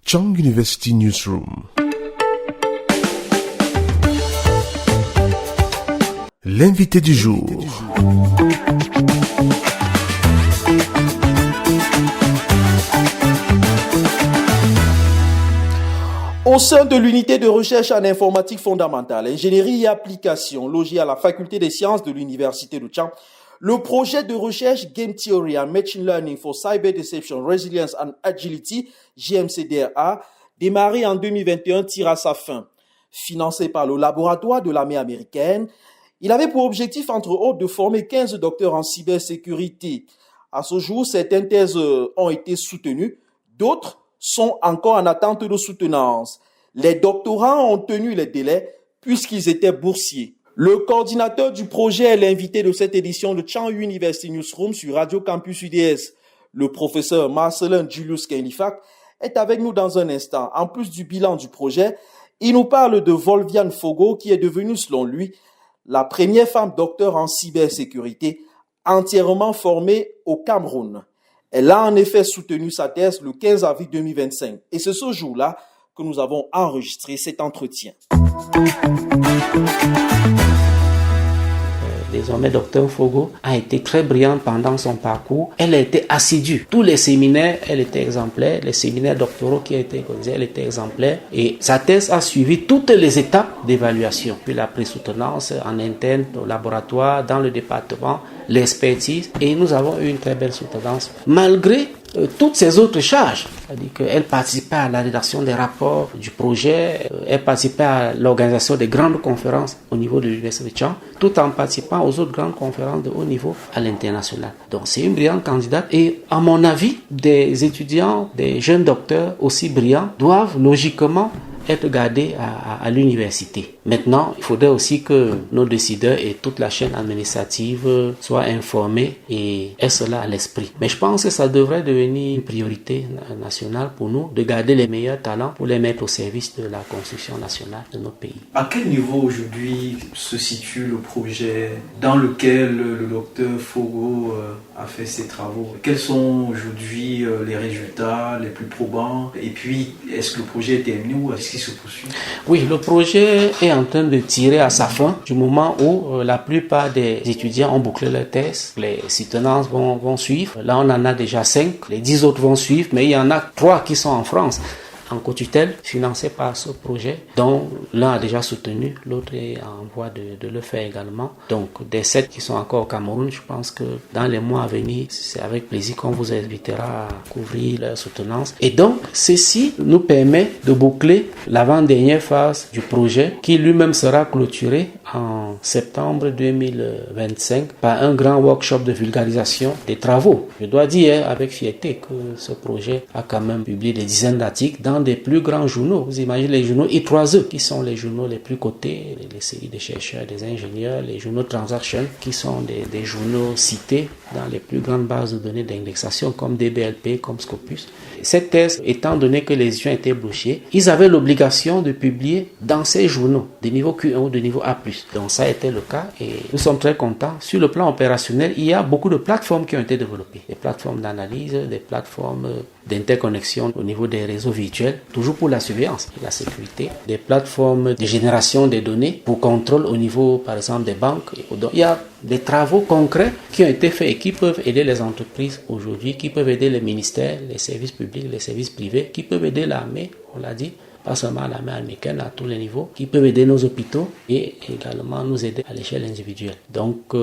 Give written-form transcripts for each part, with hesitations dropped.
Chang University Newsroom. L'invité du jour. Au sein de l'unité de recherche en informatique fondamentale, ingénierie et application logée à la faculté des sciences de l'université de Chang, le projet de recherche Game Theory and Machine Learning for Cyber Deception, Resilience and Agility, GMCDRA, démarré en 2021, tire à sa fin. Financé par le laboratoire de l'armée américaine, il avait pour objectif, entre autres, de former 15 docteurs en cybersécurité. À ce jour, certaines thèses ont été soutenues, d'autres sont encore en attente de soutenance. Les doctorants ont tenu les délais puisqu'ils étaient boursiers. Le coordinateur du projet est l'invité de cette édition de Chang University Newsroom sur Radio Campus UDS. Le professeur Marcelin Julius Kenlifak est avec nous dans un instant. En plus du bilan du projet, il nous parle de Volviane Fogo qui est devenue, selon lui, la première femme docteur en cybersécurité entièrement formée au Cameroun. Elle a en effet soutenu sa thèse le 15 avril 2025 et c'est ce jour-là que nous avons enregistré cet entretien. Désormais, Dr Fogo a été très brillante pendant son parcours. Elle a été assidue. Tous les séminaires, elle était exemplaire. Les séminaires doctoraux qui ont été organisés, elle était exemplaire. Et sa thèse a suivi toutes les étapes d'évaluation. Puis la pré-soutenance en interne, au laboratoire, dans le département, l'expertise. Et nous avons eu une très belle soutenance. Malgré toutes ces autres charges, c'est-à-dire qu'elle participait à la rédaction des rapports du projet, elle participait à l'organisation des grandes conférences au niveau de l'Université de Chang, tout en participant aux autres grandes conférences de haut niveau à l'international. Donc c'est une brillante candidate et à mon avis, des étudiants, des jeunes docteurs aussi brillants doivent logiquement être gardés à l'université. Maintenant, il faudrait aussi que nos décideurs et toute la chaîne administrative soient informés et aient cela à l'esprit. Mais je pense que ça devrait devenir une priorité nationale pour nous de garder les meilleurs talents pour les mettre au service de la construction nationale de notre pays. À quel niveau aujourd'hui se situe le projet dans lequel le docteur Fogo a fait ses travaux? Quels sont aujourd'hui les résultats les plus probants? Et puis, est-ce que le projet est terminé ou est-ce qu'il se poursuit? Oui, le projet est en train de tirer à sa fin du moment où la plupart des étudiants ont bouclé leur thèse. Les soutenances vont suivre. Là, on en a déjà 5. Les 10 autres vont suivre, mais il y en a 3 qui sont en France, en co-tutelle, financé par ce projet, dont l'un a déjà soutenu, l'autre est en voie de le faire également. Donc, des 7 qui sont encore au Cameroun, je pense que dans les mois à venir, c'est avec plaisir qu'on vous invitera à couvrir leur soutenance. Et donc, ceci nous permet de boucler l'avant-dernière phase du projet, qui lui-même sera clôturé en septembre 2025 par un grand workshop de vulgarisation des travaux. Je dois dire avec fierté que ce projet a quand même publié des dizaines d'articles dans des plus grands journaux. Vous imaginez les journaux I3E, qui sont les journaux les plus cotés, les séries des chercheurs, des ingénieurs, les journaux Transaction, qui sont des journaux cités dans les plus grandes bases de données d'indexation, comme DBLP, comme Scopus. Cette thèse, étant donné que les étudiants étaient bloqués, ils avaient l'obligation de publier dans ces journaux, de niveau Q1 ou de niveau A+. Donc ça a été le cas et nous sommes très contents. Sur le plan opérationnel, il y a beaucoup de plateformes qui ont été développées. Des plateformes d'analyse, des plateformes d'interconnexion au niveau des réseaux virtuels, toujours pour la surveillance et la sécurité, des plateformes de génération des données pour contrôle au niveau, par exemple, des banques. Donc, il y a des travaux concrets qui ont été faits et qui peuvent aider les entreprises aujourd'hui, qui peuvent aider les ministères, les services publics, les services privés, qui peuvent aider l'armée, on l'a dit, pas seulement l'armée américaine à tous les niveaux, qui peuvent aider nos hôpitaux et également nous aider à l'échelle individuelle. Donc,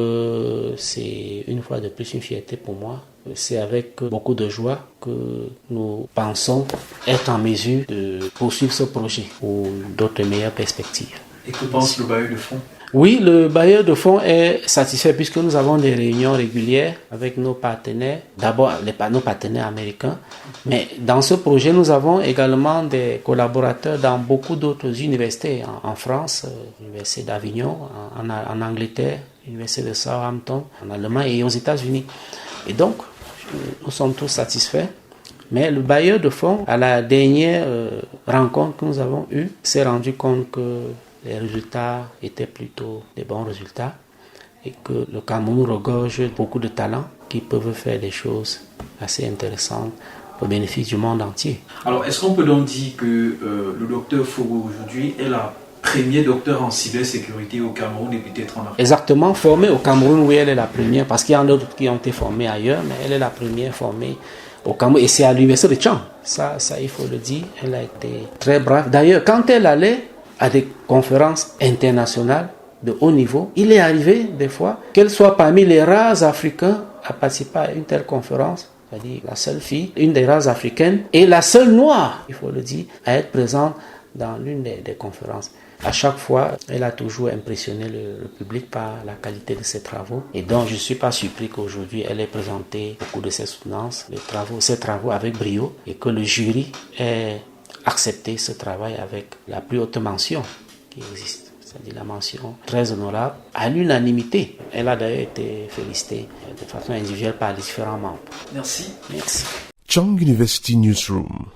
c'est une fois de plus une fierté pour moi. C'est avec beaucoup de joie que nous pensons être en mesure de poursuivre ce projet pour d'autres meilleures perspectives. Et que pense le bailleur de fonds? Oui, le bailleur de fonds est satisfait puisque nous avons des réunions régulières avec nos partenaires, d'abord nos partenaires américains, mais dans ce projet, nous avons également des collaborateurs dans beaucoup d'autres universités, en France, l'université d'Avignon, en Angleterre, l'université de Southampton, en Allemagne et aux États-Unis. Et donc, nous sommes tous satisfaits. Mais le bailleur de fonds, à la dernière rencontre que nous avons eue, s'est rendu compte que les résultats étaient plutôt des bons résultats et que le Cameroun regorge beaucoup de talents qui peuvent faire des choses assez intéressantes au bénéfice du monde entier. Alors, est-ce qu'on peut donc dire que le docteur Fogo aujourd'hui est la première docteur en cybersécurité au Cameroun et peut-être en Afrique? Exactement, formée au Cameroun, oui, elle est la première, parce qu'il y en a d'autres qui ont été formés ailleurs, mais elle est la première formée au Cameroun, et c'est à l'université de Tchang. Ça, il faut le dire, elle a été très brave. D'ailleurs, quand elle allait à des conférences internationales de haut niveau, il est arrivé des fois qu'elle soit parmi les rares Africains à participer à une telle conférence, c'est-à-dire la seule fille, une des rares africaines, et la seule noire, il faut le dire, à être présente dans l'une des conférences. À chaque fois, elle a toujours impressionné le public par la qualité de ses travaux. Et donc, je ne suis pas surpris qu'aujourd'hui, elle ait présenté beaucoup de ses soutenances, ses travaux avec brio, et que le jury ait accepté ce travail avec la plus haute mention qui existe. C'est-à-dire la mention très honorable, à l'unanimité. Elle a d'ailleurs été félicitée de façon individuelle par les différents membres. Merci. Merci. Chang University Newsroom.